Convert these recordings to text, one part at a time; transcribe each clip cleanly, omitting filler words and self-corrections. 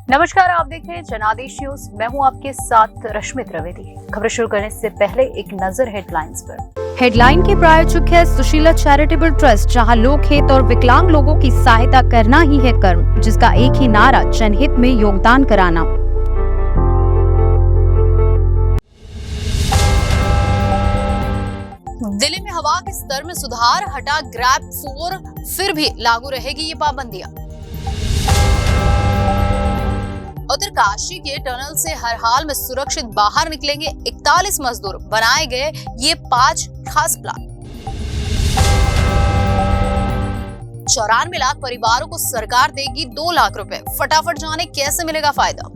नमस्कार, आप देख रहे हैं जनादेश न्यूज। मैं हूं आपके साथ रश्मि त्रिवेदी। खबर शुरू करने से पहले एक नजर हेडलाइंस पर। हेडलाइन के प्रायोजक है सुशीला चैरिटेबल ट्रस्ट, जहां लोकहित और विकलांग लोगों की सहायता करना ही है कर्म, जिसका एक ही नारा जनहित में योगदान कराना। दिल्ली में हवा के स्तर में सुधार, हटा ग्रैब 4, फिर भी लागू रहेगी ये पाबंदियां। उत्तरकाशी के टनल से हर हाल में सुरक्षित बाहर निकलेंगे 41 मजदूर, बनाए गए ये 5 खास प्लान। 94 लाख परिवारों को सरकार देगी 2 लाख रुपए। फटाफट जाने कैसे मिलेगा फायदा।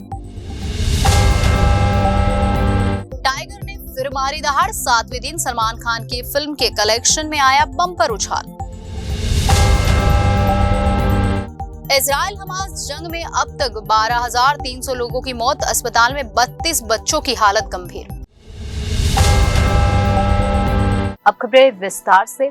टाइगर ने फिर मारी दहाड़, 7वें दिन सलमान खान की फिल्म के कलेक्शन में आया बम्पर उछाल। इजराइल हमास जंग में अब तक 12,300 लोगों की मौत, अस्पताल में 32 बच्चों की हालत गंभीर। अब खबरें विस्तार से।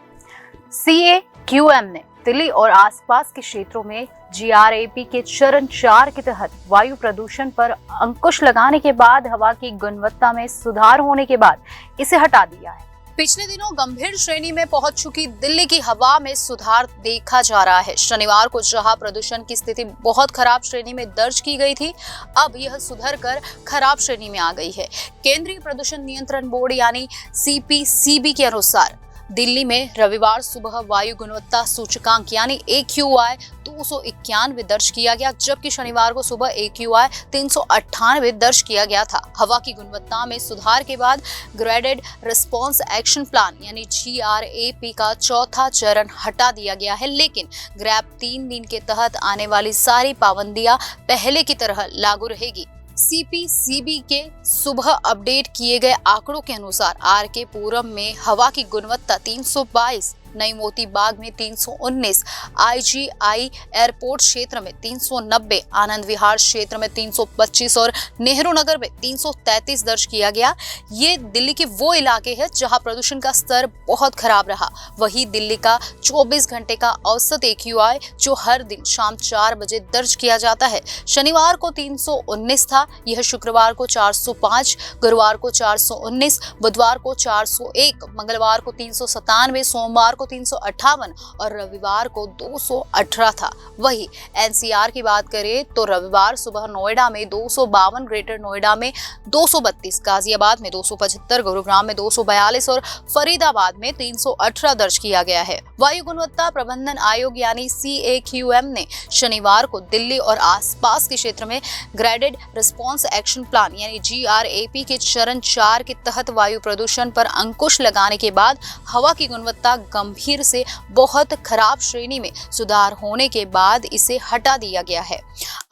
CAQM ने दिल्ली और आसपास के क्षेत्रों में GRAP के चरण 4 के तहत वायु प्रदूषण पर अंकुश लगाने के बाद हवा की गुणवत्ता में सुधार होने के बाद इसे हटा दिया है। पिछले दिनों गंभीर श्रेणी में पहुंच चुकी दिल्ली की हवा में सुधार देखा जा रहा है। शनिवार को जहां प्रदूषण की स्थिति बहुत खराब श्रेणी में दर्ज की गई थी, अब यह सुधर कर खराब श्रेणी में आ गई है। केंद्रीय प्रदूषण नियंत्रण बोर्ड यानी CPCB के अनुसार दिल्ली में रविवार सुबह वायु गुणवत्ता सूचकांक यानी AQI 291 दर्ज किया गया, जबकि शनिवार को सुबह AQI 398 दर्ज किया गया था। हवा की गुणवत्ता में सुधार के बाद ग्रेडेड रिस्पांस एक्शन प्लान यानी GRAP का चौथा चरण हटा दिया गया है, लेकिन ग्रैब 3 दिन के तहत आने वाली सारी पाबंदियां पहले की तरह लागू रहेगी। CPCB के सुबह अपडेट किए गए आंकड़ों के अनुसार RK पुरम में हवा की गुणवत्ता 322, नई मोती बाग में 319, IGI एयरपोर्ट क्षेत्र में 390, आनंद विहार क्षेत्र में 325 और नेहरू नगर में 333 दर्ज किया गया। ये दिल्ली के वो इलाके हैं जहां प्रदूषण का स्तर बहुत खराब रहा। वहीं दिल्ली का 24 घंटे का औसत AQI जो हर दिन शाम 4 बजे दर्ज किया जाता है, शनिवार को 319 था। यह शुक्रवार को 405, गुरुवार को 419, बुधवार को 401, मंगलवार को 397, सोमवार 358 और रविवार को 218 था। वही NCR की बात करें तो रविवार सुबह नोएडा में 252, ग्रेटर नोएडा में 232, गाजियाबाद में 275, गुरुग्राम में 242 और फरीदाबाद में 318 दर्ज किया गया है। वायु गुणवत्ता प्रबंधन आयोग यानी CAQM ने शनिवार को दिल्ली और आसपास के क्षेत्र में ग्रेडेड रिस्पांस एक्शन प्लान यानी GRAP के चरण 4 के तहत वायु प्रदूषण पर अंकुश लगाने के बाद हवा की गुणवत्ता गंभीर से बहुत खराब श्रेणी में सुधार होने के बाद इसे हटा दिया गया है।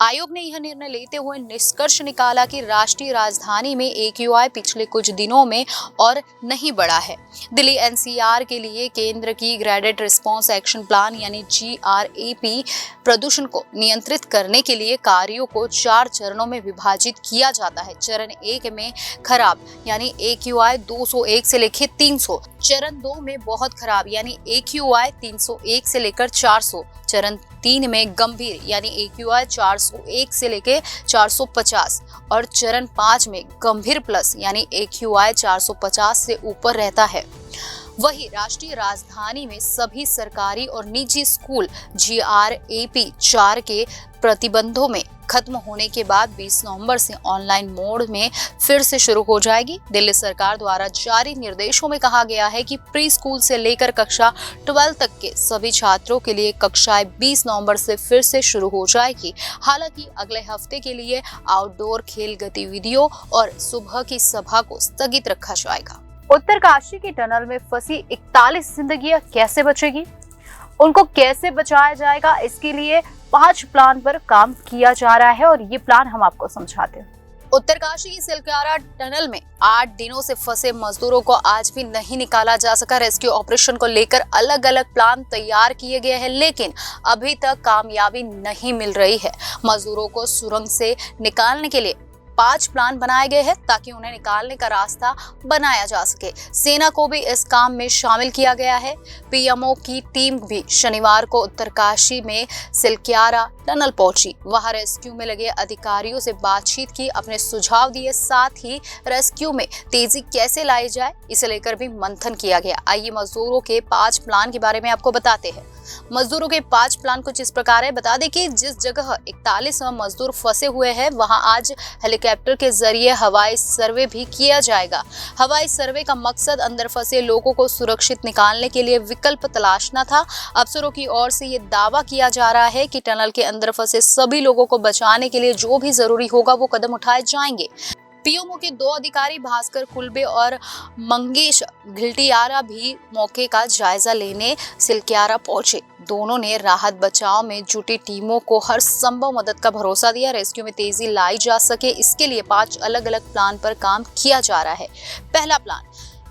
आयोग ने यह निर्णय लेते हुए निष्कर्ष निकाला कि राष्ट्रीय राजधानी में AQI पिछले कुछ दिनों में और नहीं बढ़ा है। दिल्ली NCR के लिए केंद्र की ग्रेडेड रिस्पांस एक्शन प्लान यानी GRAP प्रदूषण को नियंत्रित करने के लिए कार्यों को 4 चरणों में विभाजित किया जाता है। चरण 1 में खराब यानी AQI 201 से लेकर 300, चरण 2 में बहुत खराब यानी AQI 301 से लेकर 400, चरण 3 में गंभीर यानी AQI 401 से लेकर 450 और चरण 5 में गंभीर प्लस यानी AQI 450 से ऊपर रहता है। वही राष्ट्रीय राजधानी में सभी सरकारी और निजी स्कूल GRAP 4 के प्रतिबंधों में खत्म होने के बाद 20 नवंबर से ऑनलाइन मोड में फिर से शुरू हो जाएगी। दिल्ली सरकार द्वारा जारी निर्देशों में कहा गया है कि प्री स्कूल से लेकर कक्षा 12 तक के सभी छात्रों के लिए कक्षाएं 20 नवंबर से फिर से शुरू हो जाएगी। हालांकि अगले हफ्ते के लिए आउटडोर खेल गतिविधियों और सुबह की सभा को स्थगित रखा जाएगा। उत्तरकाशी के टनल में फंसी 41 जिंदगियां कैसे बचेगी, उनको कैसे बचाया जाएगा, इसके लिए 5 प्लान पर काम किया जा रहा है और ये प्लान हम आपको समझाते हैं। उत्तरकाशी की सिलक्यारा टनल में 8 दिनों से फंसे मजदूरों को आज भी नहीं निकाला जा सका। रेस्क्यू ऑपरेशन को लेकर अलग अलग प्लान तैयार किए गए हैं, लेकिन अभी तक कामयाबी नहीं मिल रही है। मजदूरों को सुरंग से निकालने के लिए 5 प्लान बनाए गए हैं ताकि उन्हें निकालने का रास्ता बनाया जा सके। सेना को भी इस काम में शामिल किया गया है। पीएमओ की टीम भी शनिवार को उत्तरकाशी में सिलक्यारा टनल पहुंची। वहां रेस्क्यू में लगे अधिकारियों से बातचीत की, अपने सुझाव दिए, साथ ही रेस्क्यू में तेजी कैसे लाई जाए इसे लेकर भी मंथन किया गया। आइए मजदूरों के 5 प्लान के बारे में आपको बताते हैं। मजदूरों के 5 प्लान कुछ इस प्रकार है। बता दें कि जिस जगह 41 मजदूर फंसे हुए हैं वहां आज हेलीकॉप्टर के जरिए हवाई सर्वे भी किया जाएगा। हवाई सर्वे का मकसद अंदर फंसे लोगों को सुरक्षित निकालने के लिए विकल्प तलाशना था। अफसरों की ओर से ये दावा किया जा रहा है कि टनल के अंदर फंसे सभी लोगों को बचाने के लिए जो भी जरूरी होगा वो कदम उठाए जाएंगे। पीएमओ के 2 अधिकारी भास्कर कुलबे और मंगेश घिल्टियारा भी मौके का जायजा लेने सिलक्यारा पहुंचे। दोनों ने राहत बचाव में जुटी टीमों को हर संभव मदद का भरोसा दिया। रेस्क्यू में तेजी लाई जा सके इसके लिए 5 अलग-अलग प्लान पर काम किया जा रहा है। पहला प्लान,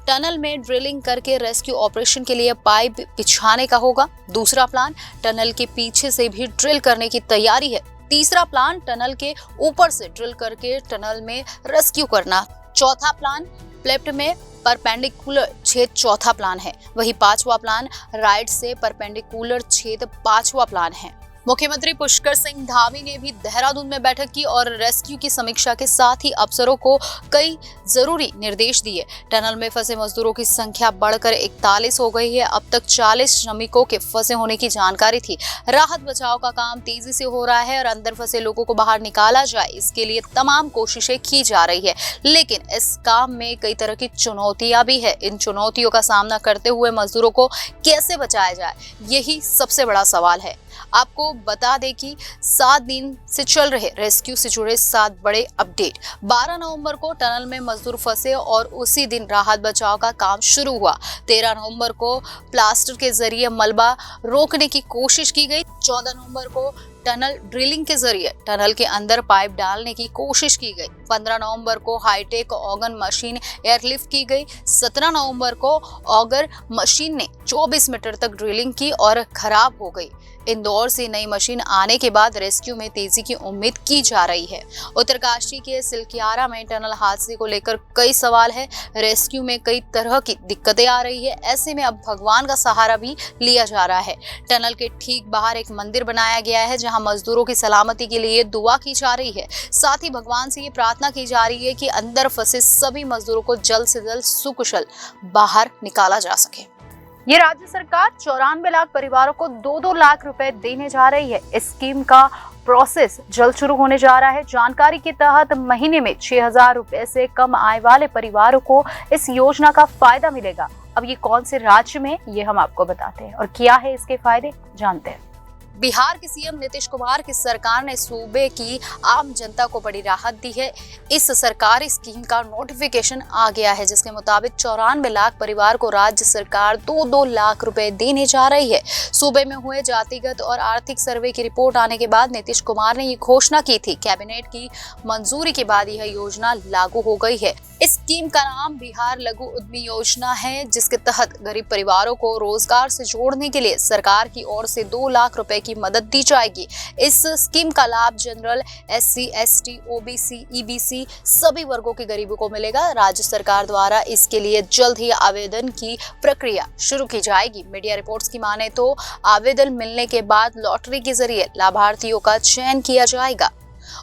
टनल में ड्रिलिंग करके रेस्क्यू ऑपरेशन के लिए पाइप बिछाने का होगा। दूसरा प्लान, टनल के पीछे से भी ड्रिल करने की तैयारी है। तीसरा प्लान, टनल के ऊपर से ड्रिल करके टनल में रेस्क्यू करना। चौथा प्लान, लेफ्ट में परपेंडिकुलर छेद चौथा प्लान है। वही 5वां प्लान, राइट से परपेंडिकुलर छेद 5वां प्लान है। मुख्यमंत्री पुष्कर सिंह धामी ने भी देहरादून में बैठक की और रेस्क्यू की समीक्षा के साथ ही अफसरों को कई जरूरी निर्देश दिए। टनल में फंसे मजदूरों की संख्या बढ़कर 41 हो गई है। अब तक 40 श्रमिकों के फंसे होने की जानकारी थी। राहत बचाव का काम तेजी से हो रहा है और अंदर फंसे लोगों को बाहर निकाला जाए इसके लिए तमाम कोशिशें की जा रही है। लेकिन इस काम में कई तरह की चुनौतियां भी है। इन चुनौतियों का सामना करते हुए मजदूरों को कैसे बचाया जाए, यही सबसे बड़ा सवाल है। आपको बता दें कि 7 दिन से चल रहे रेस्क्यू से जुड़े 7 बड़े अपडेट। 12 नवंबर को टनल में मजदूर फंसे और उसी दिन राहत बचाव का काम शुरू हुआ। 13 नवंबर को प्लास्टर के जरिए मलबा रोकने की कोशिश की गई। 14 नवंबर को टनल ड्रिलिंग के जरिए टनल के अंदर पाइप डालने की कोशिश की गई। 15 नवंबर को हाईटेक ऑगन मशीन एयरलिफ्ट की गई। 17 नवंबर को ऑगर मशीन ने 24 मीटर तक ड्रिलिंग की और खराब हो गई। इंदौर से नई मशीन आने के बाद रेस्क्यू में तेजी की उम्मीद की जा रही है। उत्तरकाशी के सिलक्यारा में टनल हादसे को लेकर कई सवाल है। रेस्क्यू में कई तरह की दिक्कतें आ रही है। ऐसे में अब भगवान का सहारा भी लिया जा रहा है। टनल के ठीक बाहर एक मंदिर बनाया गया है जहां मजदूरों की सलामती के लिए दुआ की जा रही है। साथ ही भगवान से ये प्रार्थना की जा रही है कि अंदर फंसे सभी मजदूरों को जल्द से जल्द सुकुशल बाहर निकाला जा सके। ये राज्य सरकार 94 लाख परिवारों को 2-2 लाख रुपए देने जा रही है। इस स्कीम का प्रोसेस जल्द शुरू होने जा रहा है। जानकारी के तहत महीने में 6,000 रुपए से कम आय वाले परिवारों को इस योजना का फायदा मिलेगा। अब ये कौन से राज्य में, ये हम आपको बताते हैं और क्या है इसके फायदे, जानते हैं। बिहार के सीएम नीतीश कुमार की सरकार ने सूबे की आम जनता को बड़ी राहत दी है। इस सरकारी स्कीम का नोटिफिकेशन आ गया है जिसके मुताबिक 94 लाख परिवार को राज्य सरकार 2-2 लाख रुपए देने जा रही है। सूबे में हुए जातिगत और आर्थिक सर्वे की रिपोर्ट आने के बाद नीतीश कुमार ने ये घोषणा की थी। कैबिनेट की मंजूरी के बाद यह योजना लागू हो गई है। इस स्कीम का नाम बिहार लघु उद्यमी योजना है, जिसके तहत गरीब परिवारों को रोजगार से जोड़ने के लिए सरकार की ओर से 2 लाख रुपए की मदद दी जाएगी। इस स्कीम का लाभ general, SC, ST, OBC, EBC सभी वर्गों के गरीबों को मिलेगा। राज्य सरकार द्वारा इसके लिए जल्द ही आवेदन की प्रक्रिया शुरू की जाएगी। मीडिया रिपोर्ट्स की माने तो आवेदन मिलने के बाद लॉटरी के जरिए लाभार्थियों का चयन किया जाएगा।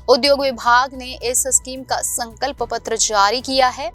उद्योग विभाग ने इस स्कीम का संकल्प पत्र जारी किया है।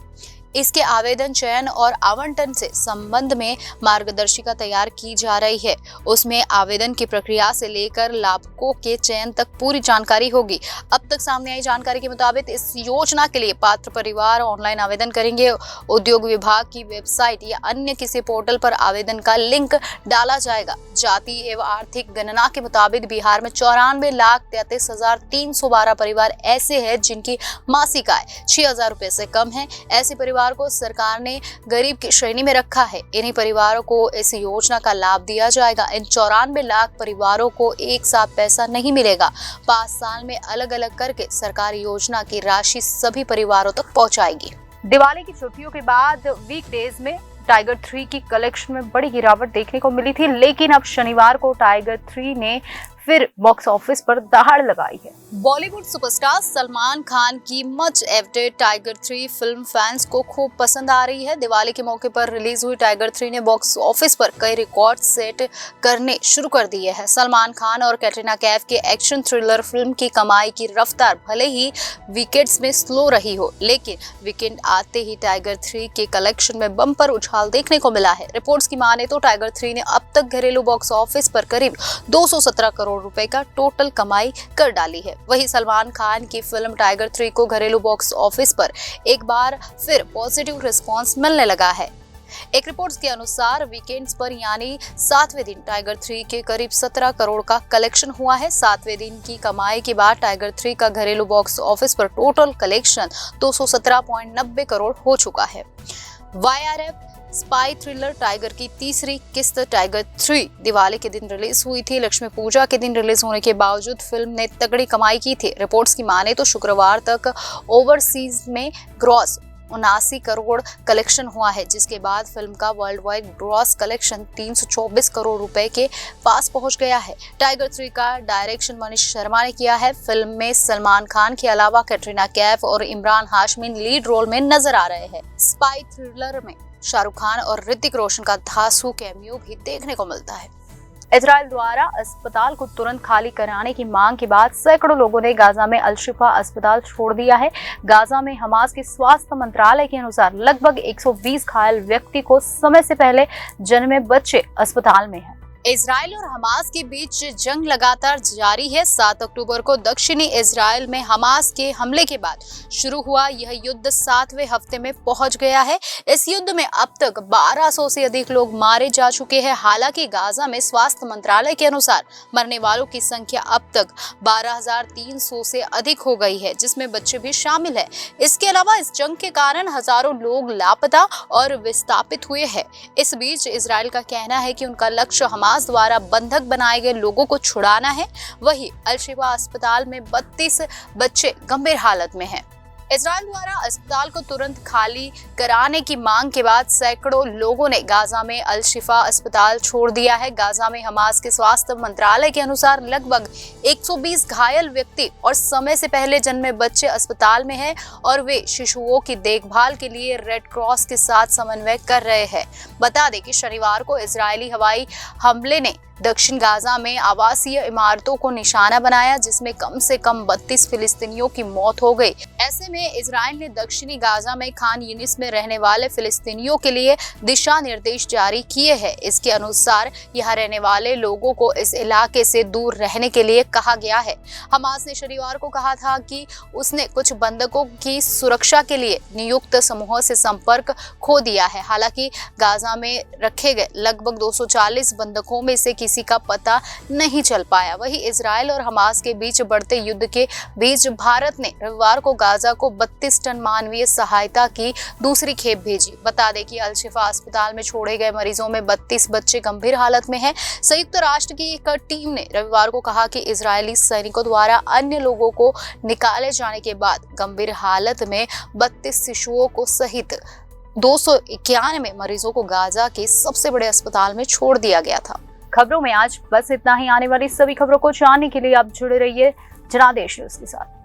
इसके आवेदन, चयन और आवंटन से संबंध में मार्गदर्शिका तैयार की जा रही है। उसमें आवेदन की प्रक्रिया से लेकर लाभुकों के चयन तक पूरी जानकारी होगी। अब तक सामने आई जानकारी के मुताबिक इस योजना के लिए पात्र परिवार ऑनलाइन आवेदन करेंगे। उद्योग विभाग की वेबसाइट या अन्य किसी पोर्टल पर आवेदन का लिंक डाला जाएगा। जाति एवं आर्थिक गणना के मुताबिक बिहार में 94,33,312 परिवार ऐसे हैं जिनकी मासिक आय 6,000 रुपए से कम है। ऐसे परिवार को सरकार ने गरीब की श्रेणी में रखा है। इन्हीं परिवारों को इस योजना का लाभ दिया जाएगा। इन 94 लाख परिवारों को एक साथ पैसा नहीं मिलेगा। 5 साल में अलग अलग करके सरकार योजना की राशि सभी परिवारों तक पहुंचाएगी। दिवाली की छुट्टियों के बाद वीकडेज में टाइगर 3 की कलेक्शन में बड़ी गिरावट देखने को मिली थी, लेकिन अब शनिवार को टाइगर 3 ने फिर बॉक्स ऑफिस पर दहाड़ लगाई है। बॉलीवुड सुपरस्टार सलमान खान की मच एवटेड टाइगर 3 फिल्म फैंस को खूब पसंद आ रही है। दिवाली के मौके पर रिलीज हुई टाइगर 3 ने बॉक्स ऑफिस पर कई रिकॉर्ड सेट करने शुरू कर दिए हैं। सलमान खान और कैटरीना कैफ के एक्शन थ्रिलर फिल्म की कमाई की रफ्तार भले ही वीकेंड्स में स्लो रही हो, लेकिन वीकेंड आते ही टाइगर 3 के कलेक्शन में बम्पर उछाल देखने को मिला है। रिपोर्ट्स की माने तो टाइगर 3 ने अब तक घरेलू बॉक्स ऑफिस पर करीब 217 करोड़ रुपए का टोटल कमाई कर डाली है। वहीं सलमान खान की फिल्म टाइगर 3 को घरेलू बॉक्स ऑफिस पर एक बार फिर पॉजिटिव रिस्पांस मिलने लगा है। एक रिपोर्ट्स के अनुसार वीकेंड्स पर यानी 7वें दिन टाइगर 3 के करीब 17 करोड़ का कलेक्शन हुआ है। 7वें दिन की कमाई के बाद टाइगर 3 का घरेलू बॉक्स ऑफिस पर टोटल कलेक्शन 217.90 करोड़ हो चुका है। YRF स्पाई थ्रिलर टाइगर की तीसरी किस्त टाइगर 3 दिवाली के दिन रिलीज हुई थी। लक्ष्मी पूजा के दिन रिलीज होने के बावजूद फिल्म ने तगड़ी कमाई की थी। रिपोर्ट्स की माने तो शुक्रवार तक ओवरसीज में ग्रॉस 79 करोड़ कलेक्शन हुआ है, जिसके बाद फिल्म का world wide gross collection 324 crore रुपए के पास पहुंच गया है। टाइगर 3 का डायरेक्शन मनीष शर्मा ने किया है। फिल्म में सलमान खान के अलावा कैटरीना कैफ और इमरान हाशमी लीड रोल में नजर आ रहे हैं। स्पाई थ्रिलर में शाहरुख खान और ऋतिक रोशन का धांसू कैमियो भी देखने को मिलता है। इजराइल द्वारा अस्पताल को तुरंत खाली कराने की मांग के बाद सैकड़ों लोगों ने गाजा में अल शिफा अस्पताल छोड़ दिया है। गाजा में हमास के स्वास्थ्य मंत्रालय के अनुसार लगभग 120 घायल व्यक्ति को समय से पहले जन्मे बच्चे अस्पताल में हैं। इजराइल और हमास के बीच जंग लगातार जारी है। 7 अक्टूबर को दक्षिणी इजराइल में हमास के हमले के बाद शुरू हुआ यह युद्ध 7वें हफ्ते में पहुंच गया है। इस युद्ध में अब तक 1200 से अधिक लोग मारे जा चुके हैं। हालांकि गाजा में स्वास्थ्य मंत्रालय के अनुसार मरने वालों की संख्या अब तक 12,300 से अधिक हो गई है, जिसमें बच्चे भी शामिल है। इसके अलावा इस जंग के कारण हजारों लोग लापता और विस्थापित हुए हैं। इस बीच इजराइल का कहना है कि उनका लक्ष्य हमास द्वारा बंधक बनाए गए लोगों को छुड़ाना है। वहीं अल शिफा अस्पताल में 32 बच्चे गंभीर हालत में हैं। इजराइल द्वारा अस्पताल को तुरंत खाली कराने की मांग के बाद सैकड़ों लोगों ने गाजा में अल शिफा अस्पताल छोड़ दिया है। गाजा में हमास के स्वास्थ्य मंत्रालय के अनुसार लगभग 120 घायल व्यक्ति और समय से पहले जन्मे बच्चे अस्पताल में हैं और वे शिशुओं की देखभाल के लिए रेड क्रॉस के साथ समन्वय कर रहे हैं। बता दें कि शनिवार को इजरायली हवाई हमले ने दक्षिण गाजा में आवासीय इमारतों को निशाना बनाया, जिसमें कम से कम 32 फिलिस्तीनियों की मौत हो गई। ऐसे में इजराइल ने दक्षिणी गाजा में खान यूनिस में रहने वाले फिलिस्तीनियों के लिए दिशा निर्देश जारी किए हैं। इसके अनुसार यहाँ रहने वाले लोगों को इस इलाके से दूर रहने के लिए कहा गया है। हमास ने शनिवार को कहा था कि उसने कुछ बंधकों की सुरक्षा के लिए नियुक्त समूहों से संपर्क खो दिया है। हालांकि गाजा में रखे गए लगभग 240 बंधकों में से किसी का पता नहीं चल पाया। वहीं इजराइल और हमास के बीच बढ़ते युद्ध के बीच भारत ने रविवार को गाजा को 32 टन मानवीय सहायता की दूसरी खेप भेजी। बता दें कि अल शिफा अस्पताल में छोड़े गए मरीजों में 32 बच्चे गंभीर हालत में हैं। संयुक्त राष्ट्र की एक टीम ने रविवार को कहा कि इजरायली सैनिकों द्वारा अन्य लोगों को निकाले जाने के बाद गंभीर हालत में 32 शिशुओं को सहित 291 मरीजों को गाजा के सबसे बड़े अस्पताल में छोड़ दिया गया था। खबरों में आज बस इतना ही। आने वाली सभी खबरों को जानने के लिए आप जुड़े रहिए जनादेश न्यूज के साथ।